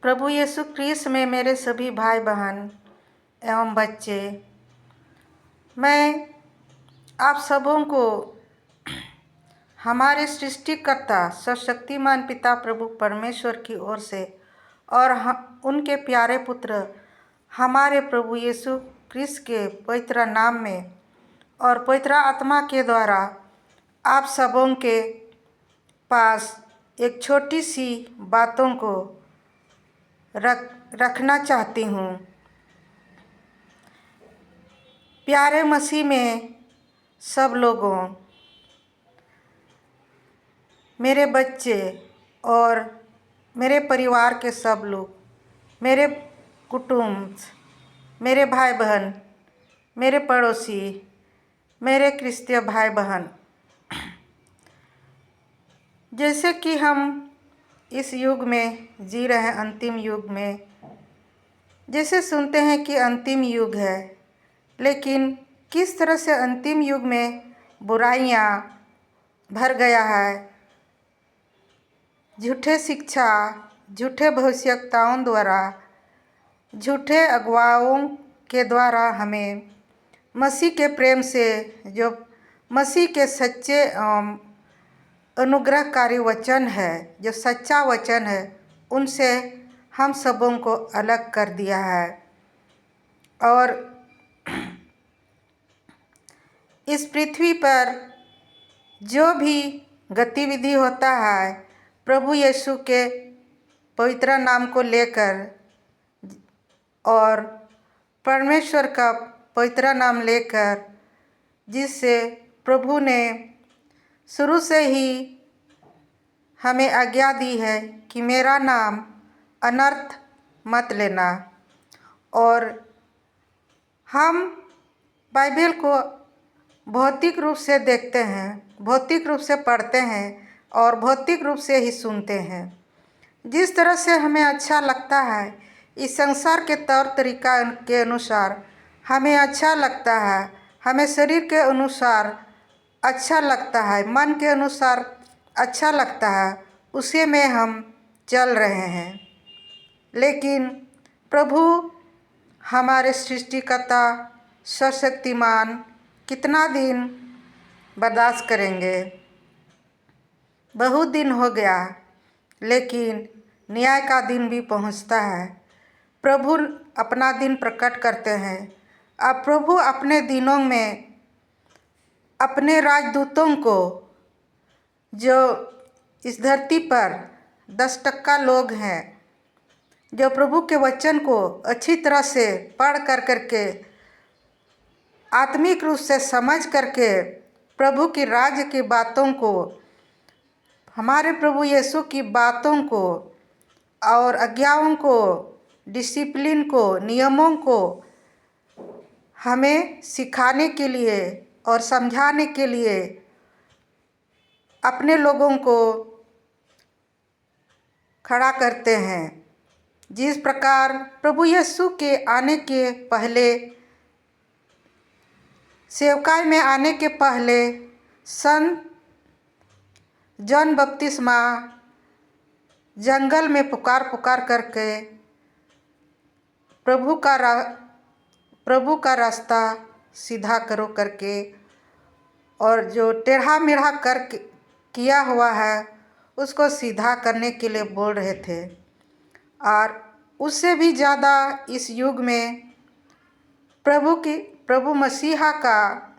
प्रभु यीशु क्रिस्त में मेरे सभी भाई बहन एवं बच्चे, मैं आप सबों को हमारे सृष्टिकर्ता सर्वशक्तिमान पिता प्रभु परमेश्वर की ओर से और उनके प्यारे पुत्र हमारे प्रभु यीशु क्रिस्त के पवित्र नाम में और पवित्र आत्मा के द्वारा आप सबों के पास एक छोटी सी बातों को रखना चाहती हूँ। प्यारे मसीह में सब लोगों, मेरे बच्चे और मेरे परिवार के सब लोग, मेरे कुटुंब, मेरे भाई बहन, मेरे पड़ोसी, मेरे क्रिस्तीय भाई बहन, जैसे कि हम इस युग में जी रहे हैं, अंतिम युग में, जैसे सुनते हैं कि अंतिम युग है, लेकिन किस तरह से अंतिम युग में बुराइयां भर गया है। झूठे शिक्षा, झूठे भविष्यवक्ताओं द्वारा, झूठे अगुवाओं के द्वारा हमें मसीह के प्रेम से, जो मसीह के सच्चे अनुग्रहकारी वचन है, जो सच्चा वचन है, उनसे हम सबों को अलग कर दिया है। और इस पृथ्वी पर जो भी गतिविधि होता है, प्रभु यीशु के पवित्र नाम को लेकर और परमेश्वर का पवित्र नाम लेकर, जिससे प्रभु ने शुरू से ही हमें आज्ञा दी है कि मेरा नाम अनर्थ मत लेना। और हम बाइबल को भौतिक रूप से देखते हैं, भौतिक रूप से पढ़ते हैं और भौतिक रूप से ही सुनते हैं। जिस तरह से हमें अच्छा लगता है, इस संसार के तौर तरीका के अनुसार हमें अच्छा लगता है, हमें शरीर के अनुसार अच्छा लगता है, मन के अनुसार अच्छा लगता है, उसी में हम चल रहे हैं। लेकिन प्रभु हमारे सृष्टिकर्ता सर्वशक्तिमान कितना दिन बर्दाश्त करेंगे। बहुत दिन हो गया, लेकिन न्याय का दिन भी पहुंचता है। प्रभु अपना दिन प्रकट करते हैं। अब प्रभु अपने दिनों में अपने राजदूतों को, जो इस धरती पर 10% लोग हैं, जो प्रभु के वचन को अच्छी तरह से पढ़ करके आत्मिक रूप से समझ करके प्रभु की राज्य की बातों को, हमारे प्रभु यीशु की बातों को और आज्ञाओं को, डिसिप्लिन को, नियमों को हमें सिखाने के लिए और समझाने के लिए अपने लोगों को खड़ा करते हैं। जिस प्रकार प्रभु यीशु के आने के पहले, सेवकाई में आने के पहले, संत जॉन बपतिस्मा जंगल में पुकार करके प्रभु का रास्ता सीधा करो करके, और जो टेढ़ा मेढ़ा कर किया हुआ है उसको सीधा करने के लिए बोल रहे थे। और उससे भी ज़्यादा इस युग में प्रभु मसीहा का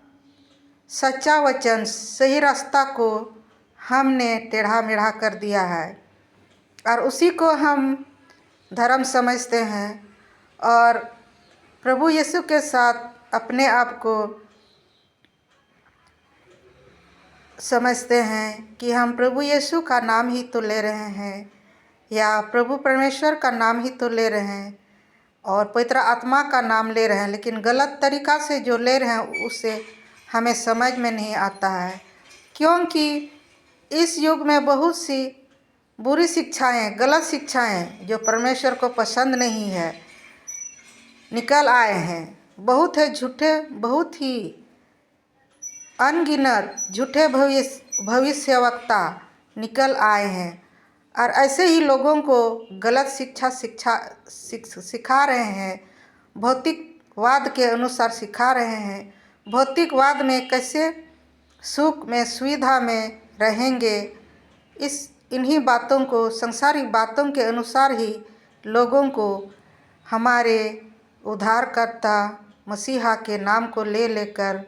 सच्चा वचन, सही रास्ता को हमने टेढ़ा मेढ़ा कर दिया है और उसी को हम धर्म समझते हैं और प्रभु यीशु के साथ अपने आप को समझते हैं कि हम प्रभु यीशु का नाम ही तो ले रहे हैं, या प्रभु परमेश्वर का नाम ही तो ले रहे हैं और पवित्र आत्मा का नाम ले रहे हैं, लेकिन गलत तरीका से जो ले रहे हैं उससे हमें समझ में नहीं आता है। क्योंकि इस युग में बहुत सी बुरी शिक्षाएं, गलत शिक्षाएं जो परमेश्वर को पसंद नहीं है, निकल आए हैं। बहुत है झूठे, बहुत ही अनगिनत झूठे भविष्यवक्ता निकल आए हैं और ऐसे ही लोगों को गलत सिखा रहे हैं, भौतिकवाद के अनुसार सिखा रहे हैं। भौतिकवाद में कैसे सुख में सुविधा में रहेंगे, इन्हीं बातों को, संसारिक बातों के अनुसार ही लोगों को हमारे उद्धारकर्ता मसीहा के नाम को ले लेकर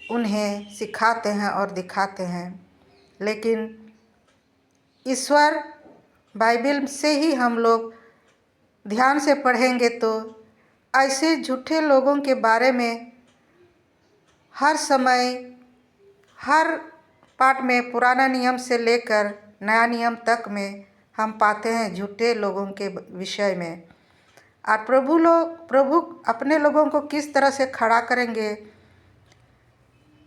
उन्हें सिखाते हैं और दिखाते हैं। लेकिन ईश्वर बाइबल से ही हम लोग ध्यान से पढ़ेंगे तो ऐसे झूठे लोगों के बारे में हर समय, हर पाठ में, पुराना नियम से लेकर नया नियम तक में हम पाते हैं झूठे लोगों के विषय में। और प्रभु अपने लोगों को किस तरह से खड़ा करेंगे,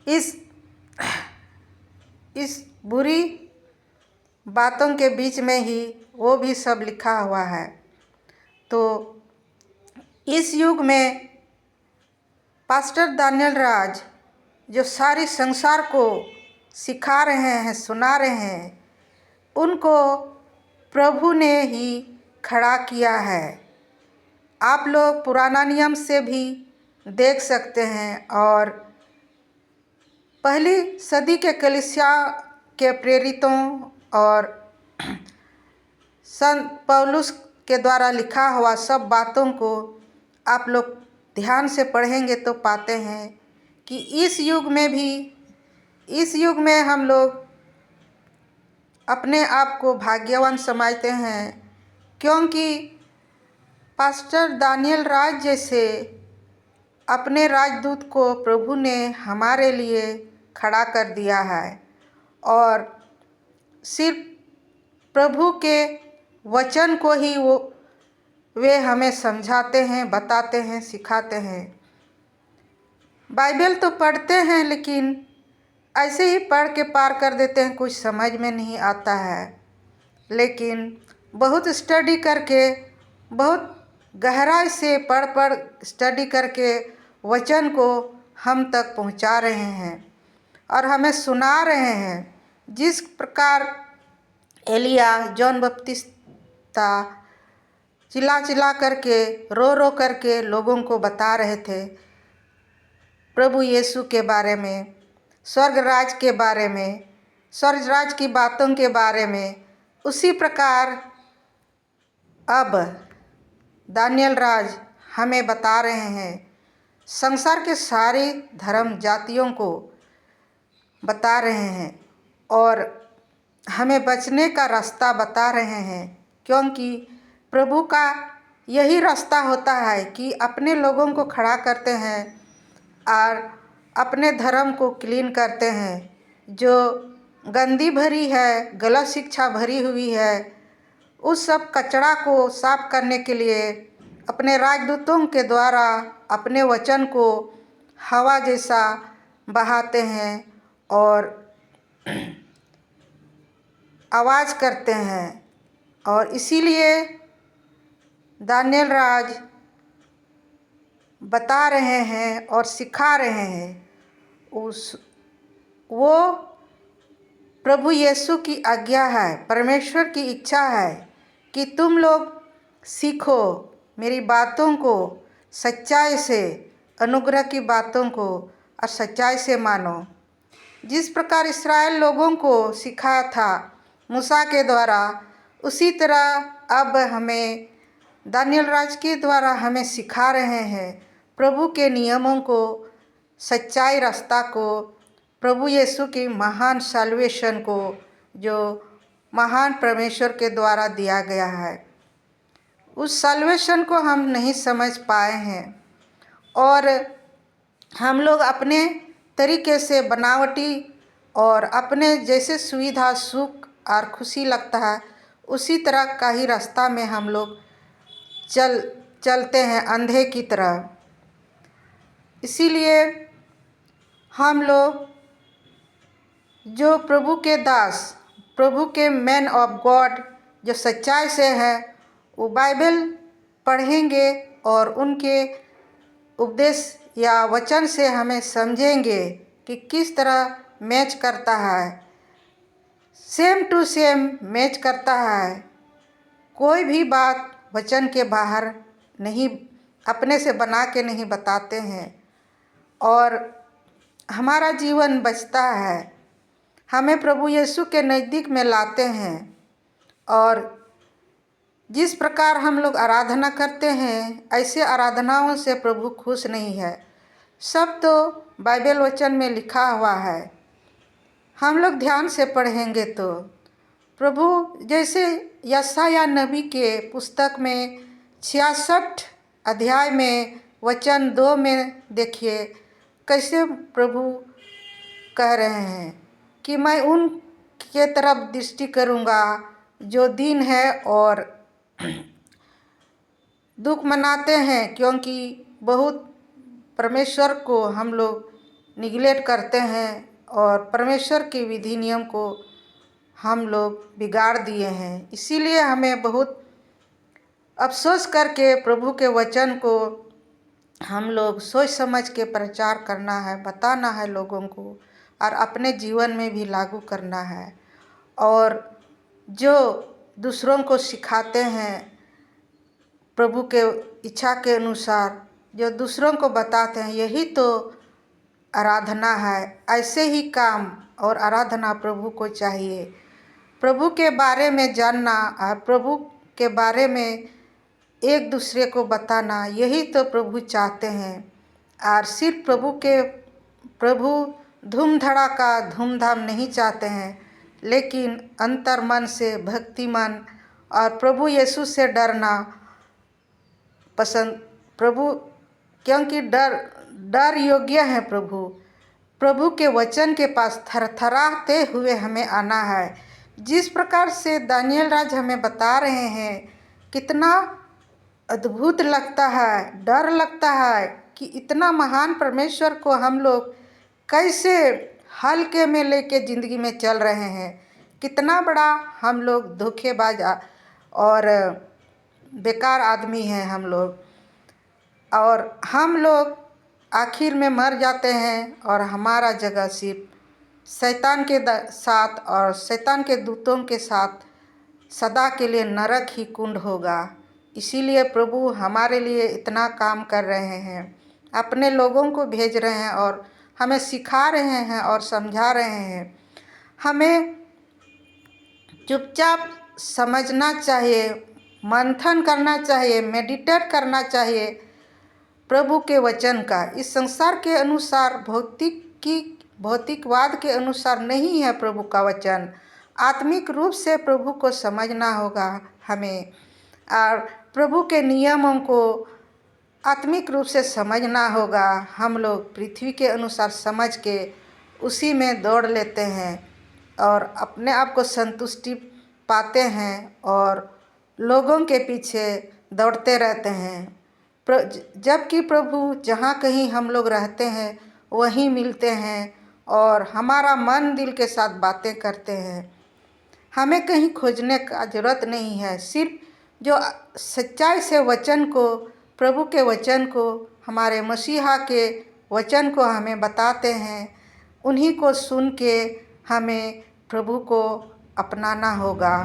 इस बुरी बातों के बीच में ही वो भी सब लिखा हुआ है। तो इस युग में पास्टर दानियल राज जो सारी संसार को सिखा रहे हैं, सुना रहे हैं, उनको प्रभु ने ही खड़ा किया है। आप लोग पुराना नियम से भी देख सकते हैं और पहली सदी के कलीसिया के प्रेरितों और संत पौलुस के द्वारा लिखा हुआ सब बातों को आप लोग ध्यान से पढ़ेंगे तो पाते हैं कि इस युग में हम लोग अपने आप को भाग्यवान समझते हैं, क्योंकि पास्टर दानियल राज जैसे अपने राजदूत को प्रभु ने हमारे लिए खड़ा कर दिया है और सिर्फ प्रभु के वचन को ही वे हमें समझाते हैं, बताते हैं, सिखाते हैं। बाइबल तो पढ़ते हैं लेकिन ऐसे ही पढ़ के पार कर देते हैं, कुछ समझ में नहीं आता है। लेकिन बहुत स्टडी करके, बहुत गहराई से पढ़ स्टडी करके वचन को हम तक पहुंचा रहे हैं और हमें सुना रहे हैं। जिस प्रकार एलिया, जॉन बपतिस्ता चिल्ला करके, रो करके लोगों को बता रहे थे प्रभु यीशु के बारे में, स्वर्ग राज के बारे में, स्वर्ग राज की बातों के बारे में, उसी प्रकार अब दानियल राज हमें बता रहे हैं, संसार के सारे धर्म जातियों को बता रहे हैं और हमें बचने का रास्ता बता रहे हैं। क्योंकि प्रभु का यही रास्ता होता है कि अपने लोगों को खड़ा करते हैं और अपने धर्म को क्लीन करते हैं। जो गंदी भरी है, गलत शिक्षा भरी हुई है, उस सब कचरा को साफ करने के लिए अपने राजदूतों के द्वारा अपने वचन को हवा जैसा बहाते हैं और आवाज़ करते हैं। और इसीलिए दानियल राज बता रहे हैं और सिखा रहे हैं। वो प्रभु यीशु की आज्ञा है, परमेश्वर की इच्छा है कि तुम लोग सीखो मेरी बातों को सच्चाई से, अनुग्रह की बातों को और सच्चाई से मानो। जिस प्रकार इस्राएल लोगों को सिखाया था मूसा के द्वारा, उसी तरह अब हमें दानियल राज के द्वारा हमें सिखा रहे हैं प्रभु के नियमों को, सच्चाई रास्ता को, प्रभु यीशु की महान साल्वेशन को, जो महान परमेश्वर के द्वारा दिया गया है। उस साल्वेशन को हम नहीं समझ पाए हैं और हम लोग अपने तरीके से बनावटी और अपने जैसे सुविधा, सुख और खुशी लगता है उसी तरह का ही रास्ता में हम लोग चलते हैं, अंधे की तरह। इसीलिए हम लोग जो प्रभु के दास, प्रभु के मैन ऑफ गॉड जो सच्चाई से है, वो बाइबल पढ़ेंगे और उनके उपदेश या वचन से हमें समझेंगे कि किस तरह मैच करता है सेम टू सेम मैच करता है। कोई भी बात वचन के बाहर नहीं, अपने से बना के नहीं बताते हैं और हमारा जीवन बचता है। हमें प्रभु यीशु के नज़दीक में लाते हैं और जिस प्रकार हम लोग आराधना करते हैं ऐसे आराधनाओं से प्रभु खुश नहीं है। सब तो बाइबल वचन में लिखा हुआ है। हम लोग ध्यान से पढ़ेंगे तो प्रभु जैसे यशायाह नबी के पुस्तक में 66 अध्याय में वचन 2 में देखिए कैसे प्रभु कह रहे हैं कि मैं उनके तरफ दृष्टि करूँगा जो दीन है और दुख मनाते हैं, क्योंकि बहुत परमेश्वर को हम लोग निगलेक्ट करते हैं और परमेश्वर के विधि नियम को हम लोग बिगाड़ दिए हैं। इसीलिए हमें बहुत अफसोस करके प्रभु के वचन को हम लोग सोच समझ के प्रचार करना है, बताना है लोगों को और अपने जीवन में भी लागू करना है। और जो दूसरों को सिखाते हैं प्रभु के इच्छा के अनुसार, जो दूसरों को बताते हैं, यही तो आराधना है। ऐसे ही काम और आराधना प्रभु को चाहिए। प्रभु के बारे में जानना और प्रभु के बारे में एक दूसरे को बताना, यही तो प्रभु चाहते हैं। और सिर्फ प्रभु धूम धड़ाका धूमधाम नहीं चाहते हैं, लेकिन अंतर मन से भक्ति मन और प्रभु यीशु से डरना पसंद प्रभु, क्योंकि डर योग्य है। प्रभु के वचन के पास थरथराते हुए हमें आना है। जिस प्रकार से दानियल राज हमें बता रहे हैं, कितना अद्भुत लगता है, डर लगता है कि इतना महान परमेश्वर को हम लोग कैसे हल्के में लेके ज़िंदगी में चल रहे हैं। कितना बड़ा हम लोग धोखेबाज और बेकार आदमी हैं हम लोग, और हम लोग आखिर में मर जाते हैं और हमारा जगह सिर्फ शैतान के साथ और शैतान के दूतों के साथ सदा के लिए नरक ही कुंड होगा। इसीलिए प्रभु हमारे लिए इतना काम कर रहे हैं, अपने लोगों को भेज रहे हैं और हमें सिखा रहे हैं और समझा रहे हैं। हमें चुपचाप समझना चाहिए, मंथन करना चाहिए, मेडिटेट करना चाहिए प्रभु के वचन का। इस संसार के अनुसार भौतिकवाद के अनुसार नहीं है प्रभु का वचन। आत्मिक रूप से प्रभु को समझना होगा हमें, और प्रभु के नियमों को आत्मिक रूप से समझना होगा। हम लोग पृथ्वी के अनुसार समझ के उसी में दौड़ लेते हैं और अपने आप को संतुष्टि पाते हैं और लोगों के पीछे दौड़ते रहते हैं। जबकि प्रभु जहाँ कहीं हम लोग रहते हैं वहीं मिलते हैं और हमारा मन दिल के साथ बातें करते हैं। हमें कहीं खोजने का ज़रूरत नहीं है। सिर्फ जो सच्चाई से वचन को, प्रभु के वचन को, हमारे मसीहा के वचन को हमें बताते हैं, उन्हीं को सुन के हमें प्रभु को अपनाना होगा।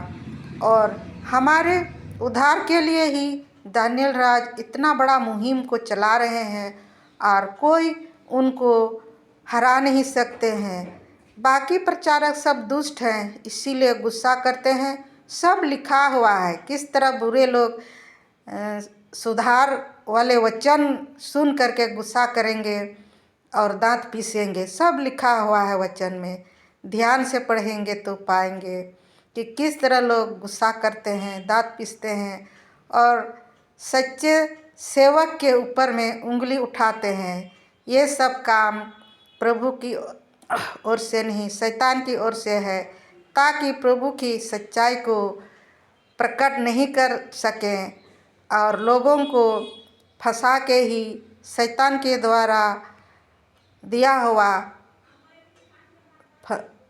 और हमारे उद्धार के लिए ही दानियल राज इतना बड़ा मुहिम को चला रहे हैं और कोई उनको हरा नहीं सकते हैं। बाकी प्रचारक सब दुष्ट हैं, इसीलिए गुस्सा करते हैं। सब लिखा हुआ है किस तरह बुरे लोग सुधार वाले वचन सुन करके गुस्सा करेंगे और दांत पीसेंगे। सब लिखा हुआ है वचन में। ध्यान से पढ़ेंगे तो पाएंगे कि किस तरह लोग गुस्सा करते हैं, दांत पीसते हैं और सच्चे सेवक के ऊपर में उंगली उठाते हैं। ये सब काम प्रभु की ओर से नहीं, शैतान की ओर से है, ताकि प्रभु की सच्चाई को प्रकट नहीं कर सकें और लोगों को फंसा के ही शैतान के द्वारा दिया हुआ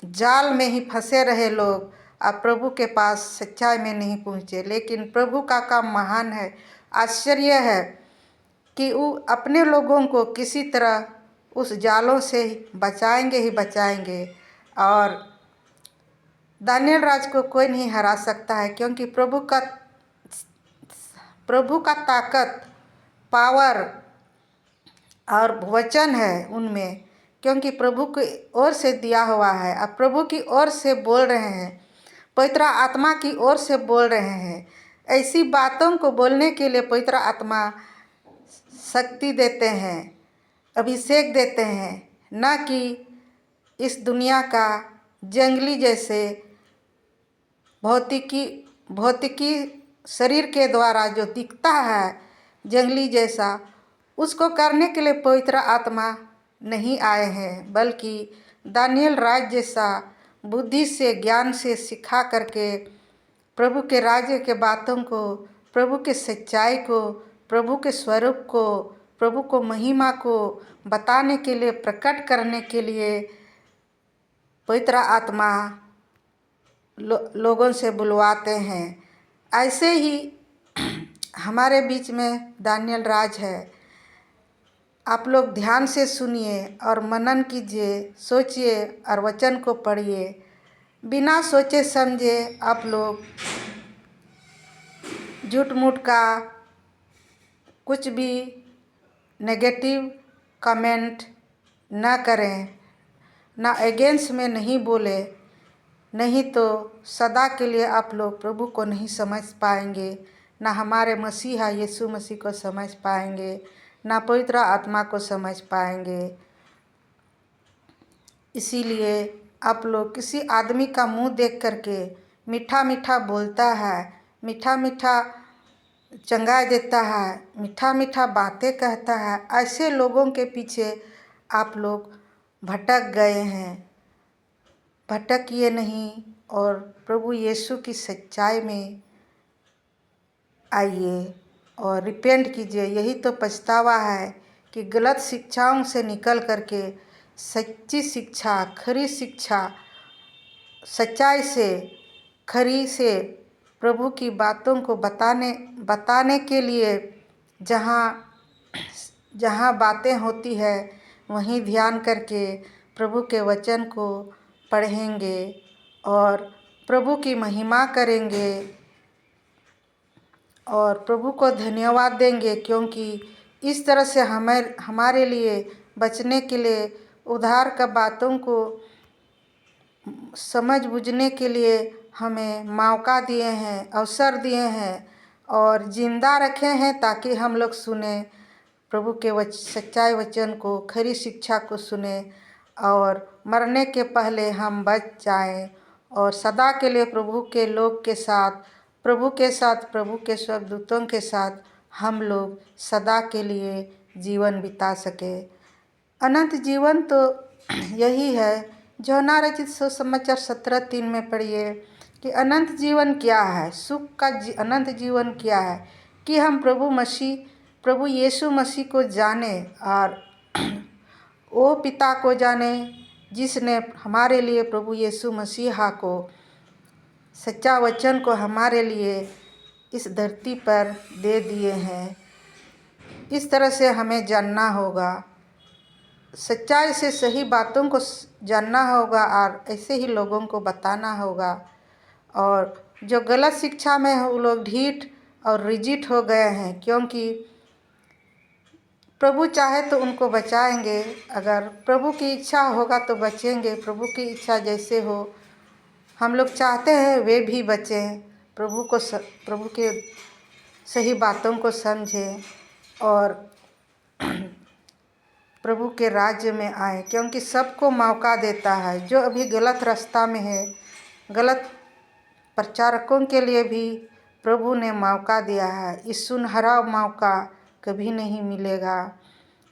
जाल में ही फंसे रहे लोग अब प्रभु के पास सच्चाई में नहीं पहुँचे। लेकिन प्रभु का काम महान है। आश्चर्य है कि वो अपने लोगों को किसी तरह उस जालों से बचाएंगे ही बचाएंगे। और दानियल राज को कोई नहीं हरा सकता है, क्योंकि प्रभु का ताकत, पावर और वचन है उनमें, क्योंकि प्रभु की ओर से दिया हुआ है। अब प्रभु की ओर से बोल रहे हैं, पवित्र आत्मा की ओर से बोल रहे हैं। ऐसी बातों को बोलने के लिए पवित्र आत्मा शक्ति देते हैं, अभिषेक देते हैं, न कि इस दुनिया का जंगली जैसे भौतिकी शरीर के द्वारा जो दिखता है जंगली जैसा, उसको करने के लिए पवित्र आत्मा नहीं आए हैं, बल्कि दानियल राज जैसा बुद्धि से, ज्ञान से सिखा करके प्रभु के राज्य के बातों को, प्रभु के सच्चाई को, प्रभु के स्वरूप को, प्रभु को महिमा को बताने के लिए, प्रकट करने के लिए पवित्र आत्मा लोगों से बुलवाते हैं। ऐसे ही हमारे बीच में दानियल राज है। आप लोग ध्यान से सुनिए और मनन कीजिए, सोचिए और वचन को पढ़िए। बिना सोचे समझे आप लोग झूठ मूठ का कुछ भी नेगेटिव कमेंट न करें, ना अगेंस्ट में नहीं बोले, नहीं तो सदा के लिए आप लोग प्रभु को नहीं समझ पाएंगे, ना हमारे मसीहा यीशु मसीह को समझ पाएंगे, ना पवित्र आत्मा को समझ पाएंगे। इसीलिए आप लोग किसी आदमी का मुंह देख करके मीठा मीठा बोलता है, मीठा मीठा चंगा देता है, मीठा मीठा बातें कहता है, ऐसे लोगों के पीछे आप लोग भटक गए हैं। भटकिए नहीं और प्रभु यीशु की सच्चाई में आइए और रिपेंट कीजिए। यही तो पछतावा है कि गलत शिक्षाओं से निकल करके सच्ची शिक्षा, खरी शिक्षा, सच्चाई से, खरी से प्रभु की बातों को बताने के लिए जहाँ बातें होती है वहीं ध्यान करके प्रभु के वचन को पढ़ेंगे और प्रभु की महिमा करेंगे और प्रभु को धन्यवाद देंगे, क्योंकि इस तरह से हमारे लिए बचने के लिए, उद्धार का बातों को समझ बूझने के लिए हमें मौका दिए हैं, अवसर दिए हैं और जिंदा रखे हैं, ताकि हम लोग सुने प्रभु के सच्चाई वचन को, खरी शिक्षा को सुने और मरने के पहले हम बच जाएं और सदा के लिए प्रभु के लोग के साथ, प्रभु के स्वर्गदूतों के साथ हम लोग सदा के लिए जीवन बिता सके। अनंत जीवन तो यही है। यूहन्ना रचित सुसमाचार 17:3 में पढ़िए कि अनंत जीवन क्या है, सुख का अनंत जीवन क्या है, कि हम प्रभु यीशु मसीह को जाने और वो पिता को जाने जिसने हमारे लिए प्रभु यीशु मसीहा को, सच्चा वचन को हमारे लिए इस धरती पर दे दिए हैं। इस तरह से हमें जानना होगा, सच्चाई से सही बातों को जानना होगा और ऐसे ही लोगों को बताना होगा। और जो गलत शिक्षा में है वो लोग ढीठ और रिजिट हो गए हैं, क्योंकि प्रभु चाहे तो उनको बचाएंगे, अगर प्रभु की इच्छा होगा तो बचेंगे। प्रभु की इच्छा जैसे हो, हम लोग चाहते हैं वे भी बचें, प्रभु के सही बातों को समझें और प्रभु के राज्य में आए, क्योंकि सबको मौका देता है। जो अभी गलत रास्ता में है, गलत प्रचारकों के लिए भी प्रभु ने मौका दिया है। इस सुनहरा मौका कभी नहीं मिलेगा।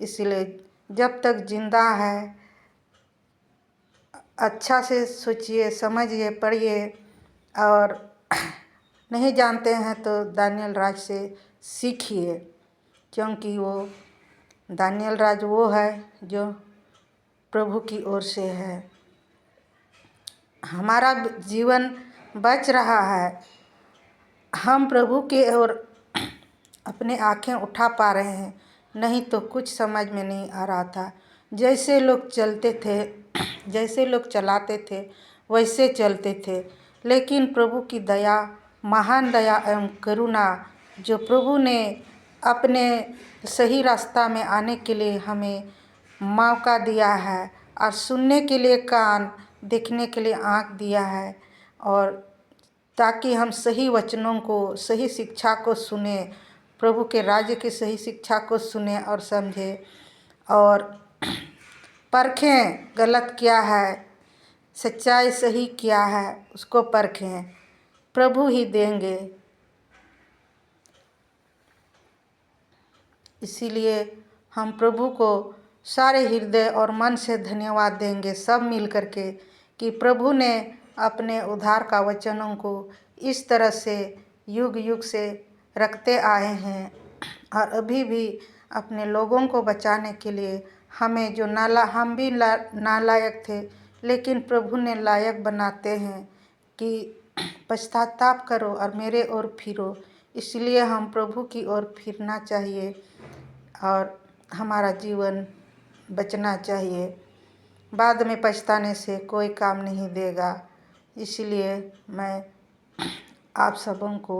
इसलिए जब तक जिंदा है अच्छा से सोचिए, समझिए, पढ़िए और नहीं जानते हैं तो दानियल राज से सीखिए, क्योंकि वो दानियल राज वो है जो प्रभु की ओर से है। हमारा जीवन बच रहा है, हम प्रभु की ओर अपने आँखें उठा पा रहे हैं, नहीं तो कुछ समझ में नहीं आ रहा था। जैसे लोग चलते थे, जैसे लोग चलाते थे वैसे चलते थे। लेकिन प्रभु की दया, महान दया एवं करुणा, जो प्रभु ने अपने सही रास्ता में आने के लिए हमें मौका दिया है और सुनने के लिए कान, देखने के लिए आँख दिया है, और ताकि हम सही वचनों को, सही शिक्षा को सुने, प्रभु के राज्य की सही शिक्षा को सुने और समझे और परखें गलत क्या है, सच्चाई सही क्या है, उसको परखें। प्रभु ही देंगे। इसीलिए हम प्रभु को सारे हृदय और मन से धन्यवाद देंगे सब मिल करके कि प्रभु ने अपने उद्धार का वचनों को इस तरह से युग युग से रखते आए हैं और अभी भी अपने लोगों को बचाने के लिए हमें जो हम भी नालायक थे, लेकिन प्रभु ने लायक बनाते हैं कि पश्चाताप करो और मेरे ओर फिरो। इसलिए हम प्रभु की ओर फिरना चाहिए और हमारा जीवन बचना चाहिए। बाद में पछताने से कोई काम नहीं देगा। इसलिए मैं आप सबों को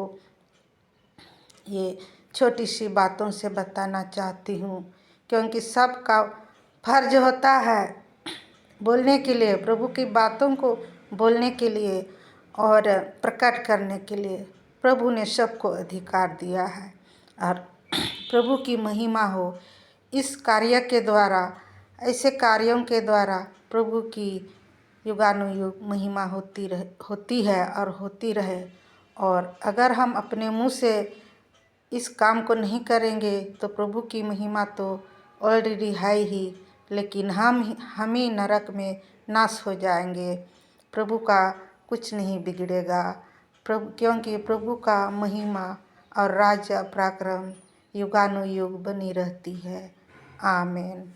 ये छोटी सी बातों से बताना चाहती हूँ, क्योंकि सबका फर्ज होता है बोलने के लिए, प्रभु की बातों को बोलने के लिए और प्रकट करने के लिए। प्रभु ने सबको अधिकार दिया है और प्रभु की महिमा हो। इस कार्य के द्वारा, ऐसे कार्यों के द्वारा प्रभु की युगानुयुग महिमा होती है और होती रहे। और अगर हम अपने मुंह से इस काम को नहीं करेंगे तो प्रभु की महिमा तो ऑलरेडी है ही, लेकिन हम ही नरक में नाश हो जाएंगे। प्रभु का कुछ नहीं बिगड़ेगा, क्योंकि प्रभु का महिमा और राज्य पराक्रम युगानुयुग बनी रहती है। आमीन।